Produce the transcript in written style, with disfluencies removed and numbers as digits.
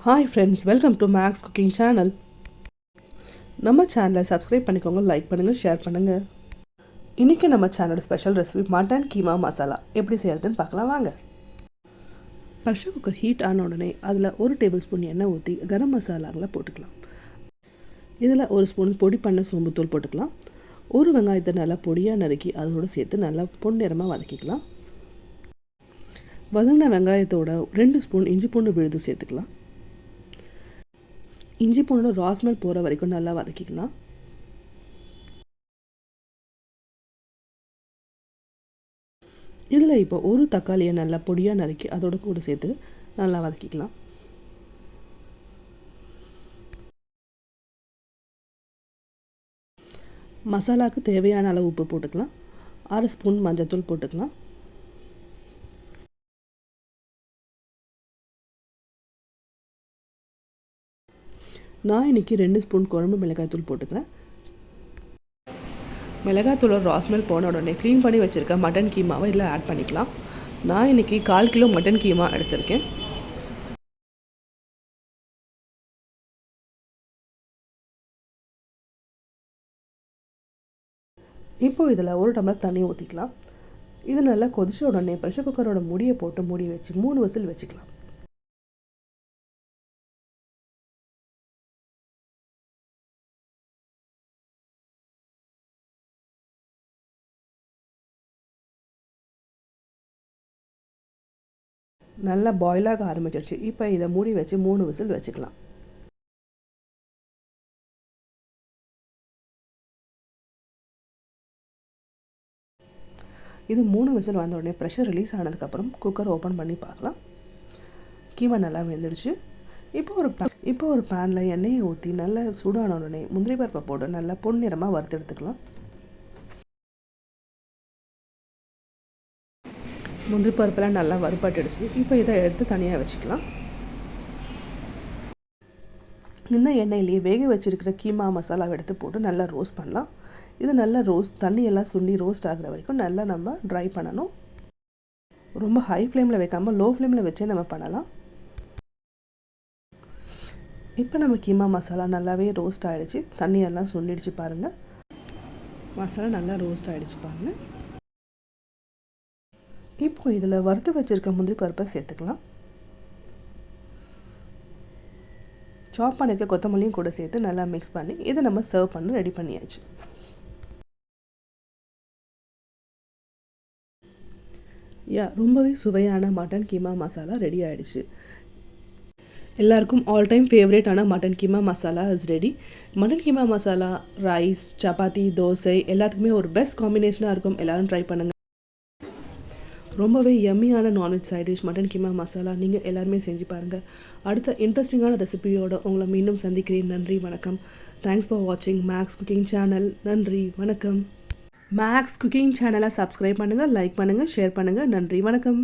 Hi friends, welcome to Max Cooking Channel. நம்ம சேனலை subscribe பண்ணிக்கோங்க, லைக் பண்ணுங்கள், ஷேர் பண்ணுங்கள். இன்றைக்கி நம்ம சேனலோட special recipe mutton keema masala எப்படி செய்கிறதுன்னு பார்க்கலாம் வாங்க. ப்ரெஷர் குக்கர் ஹீட் ஆன உடனே அதில் 1 டேபிள் ஸ்பூன் எண்ணெய் ஊற்றி கரம் மசாலாங்களை போட்டுக்கலாம். இதில் 1 ஸ்பூன் பொடி பண்ண சோம்புத்தூள் போட்டுக்கலாம். 1 வெங்காயத்தை நல்லா பொடியாக நறுக்கி அதோடு சேர்த்து நல்லா பொன்னிறமாக வதக்கிக்கலாம். வதங்கின வெங்காயத்தோட 2 ஸ்பூன் இஞ்சி பூண்டு விழுது சேர்த்துக்கலாம். இஞ்சி பூண்டு ரா ஸ்மெல் போகிற வரைக்கும் நல்லா வதக்கிக்கலாம். இதில் இப்போ 1 தக்காளியை நல்லா பொடியாக நறுக்கி அதோட கூட சேர்த்து நல்லா வதக்கிக்கலாம். மசாலாவுக்கு தேவையான அளவு உப்பு போட்டுக்கலாம். 6 ஸ்பூன் மஞ்சள்தூள் போட்டுக்கலாம். நான் இன்றைக்கி 2 ஸ்பூன் குழம்பு மிளகாய்த்தூள் போட்டுக்கிறேன். மிளகாய்த்தூளோட ரா ஸ்மெல் போன உடனே க்ளீன் பண்ணி வச்சுருக்க மட்டன் கீமாவை இதில் ஆட் பண்ணிக்கலாம். நான் இன்றைக்கி 1/4 கிலோ மட்டன் கீமா எடுத்திருக்கேன். இப்போது இதில் 1 டம்ளர் தண்ணி ஊற்றிக்கலாம். இது நல்லா கொதிச்ச உடனே ப்ரெஷர் குக்கரோட மூடியை போட்டு மூடி வச்சு 3 விசில் வச்சுக்கலாம். நல்லா பாயிலாக ஆரம்பிச்சிருச்சு. இப்போ இதை மூடி வச்சு 3 விசில் வச்சுக்கலாம். இது 3 விசில் வந்த உடனே ப்ரெஷர் ரிலீஸ் ஆனதுக்கப்புறம் குக்கர் ஓப்பன் பண்ணி பார்க்கலாம். கீமா நல்லா வெந்துடுச்சு. இப்போ ஒரு பேனில் எண்ணெயை ஊற்றி நல்லா சூடான உடனே முந்திரி பருப்பை போட்டு நல்லா பொன்னிறமாக வறுத்து எடுத்துக்கலாம். முந்திரி பருப்பெல்லாம் நல்லா வறுபட்டுடுச்சு. இப்போ இதை எடுத்து தனியாக வச்சுக்கலாம். இந்த எண்ணெயிலேயே வேக வச்சுருக்கிற கீமா மசாலாவை எடுத்து போட்டு நல்லா ரோஸ்ட் பண்ணலாம். இது நல்லா தண்ணியெல்லாம் சுண்டி ரோஸ்ட் ஆகிற வரைக்கும் நல்லா நம்ம ட்ரை பண்ணணும். ரொம்ப ஹை ஃப்ளேமில் வைக்காமல் லோ ஃப்ளேமில் வச்சே நம்ம பண்ணலாம். இப்போ நம்ம கீமா மசாலா நல்லாவே ரோஸ்ட் ஆகிடுச்சு. தண்ணியெல்லாம் சுண்டிடுச்சு பாருங்கள். மசாலா நல்லா ரோஸ்ட் ஆகிடுச்சு பாருங்கள். இப்போ இதில் வறுத்து வச்சுருக்க முந்திரி பருப்பை சேர்த்துக்கலாம். சாப் பண்ணியிருக்க கொத்தமல்லியும் கூட சேர்த்து நல்லா மிக்ஸ் பண்ணி இதை நம்ம சர்வ் பண்ணி ரெடி பண்ணியாச்சு. ரொம்பவே சுவையான மட்டன் கீமா மசாலா ரெடி ஆகிடுச்சு. எல்லாருக்கும் ஆல் டைம் ஃபேவரேட்டான mutton keema masala is ready. Mutton keema masala rice, chapati, dosa எல்லாத்துக்குமே ஒரு பெஸ்ட் காம்பினேஷனாக இருக்கும். எல்லோரும் ட்ரை பண்ணுங்கள். ரொம்பவே யம்மியான non veg side dish mutton keema masala நீங்கள் எல்லாருமே செஞ்சு பாருங்கள். அடுத்த இன்ட்ரெஸ்டிங்கான ரெசிபியோடு உங்களை மீண்டும் சந்திக்கிறேன். நன்றி, வணக்கம். தேங்க்ஸ் ஃபார் வாட்சிங் மேக்ஸ் குக்கிங் சேனல். நன்றி, வணக்கம். மேக்ஸ் குக்கிங் சேனலை சப்ஸ்கிரைப் பண்ணுங்கள், லைக் பண்ணுங்கள், ஷேர் பண்ணுங்கள். நன்றி, வணக்கம்.